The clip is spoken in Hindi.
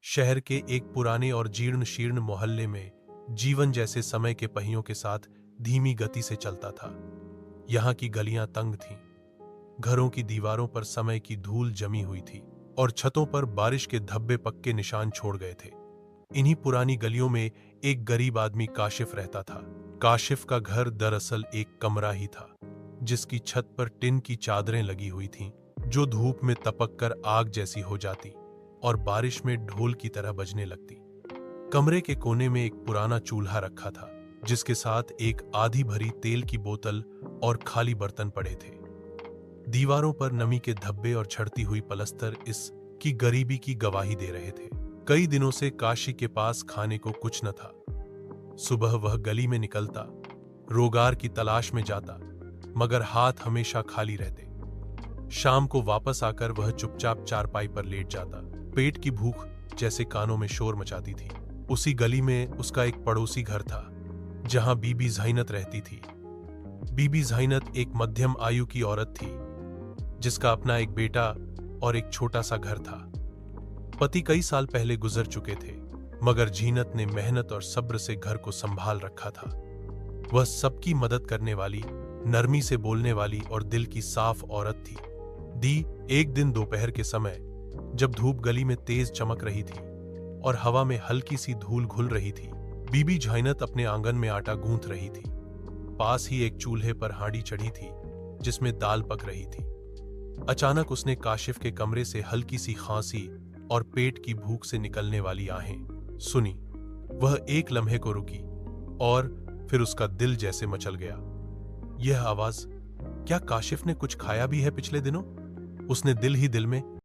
शहर के एक पुराने और जीर्ण शीर्ण मोहल्ले में जीवन जैसे समय के पहियों के साथ धीमी गति से चलता था। यहाँ की गलियां तंग थीं, घरों की दीवारों पर समय की धूल जमी हुई थी और छतों पर बारिश के धब्बे पक्के निशान छोड़ गए थे। इन्हीं पुरानी गलियों में एक गरीब आदमी काशिफ रहता था। काशिफ का घर दरअसल एक कमरा ही था, जिसकी छत पर टिन की चादरें लगी हुई थीं, जो धूप में तपक कर आग जैसी हो जाती और बारिश में ढोल की तरह बजने लगती। कमरे के कोने में एक पुराना चूल्हा रखा था, जिसके साथ एक आधी भरी तेल की बोतल और खाली बर्तन पड़े थे। दीवारों पर नमी के धब्बे और झड़ती हुई पलस्तर इस की गरीबी की गवाही दे रहे थे। कई दिनों से काशी के पास खाने को कुछ न था। सुबह वह गली में निकलता, रोगार की तलाश में जाता, मगर हाथ हमेशा खाली रहते। शाम को वापस आकर वह चुपचाप चारपाई पर लेट जाता। पेट की भूख जैसे कानों में शोर मचाती थी। उसी गली में उसका एक पड़ोसी घर था, जहां बीबी ज़ैनत रहती थी। बीबी ज़ैनत एक मध्यम आयु की औरत थी, जिसका अपना एक बेटा और एक छोटा सा घर था। पति कई साल पहले गुजर चुके थे, मगर ज़ैनत ने मेहनत और सब्र से घर को संभाल रखा था। वह सबकी मदद करने वाली, नरमी से बोलने वाली और दिल की साफ औरत थी। एक दिन दोपहर के समय, जब धूप गली में तेज चमक रही थी और हवा में हल्की सी धूल घुल रही थी, बीबी ज़ैनत अपने आंगन में आटा गूंथ रही थी। पास ही एक चूल्हे पर हांडी चढ़ी थी, जिसमें दाल पक रही थी। अचानक उसने काशिफ के कमरे से हल्की सी खांसी और पेट की भूख से निकलने वाली आहें सुनी। वह एक लम्हे को रुकी और फिर उसका दिल जैसे मचल गया। यह आवाज, क्या काशिफ ने कुछ खाया भी है पिछले दिनों? उसने दिल ही दिल में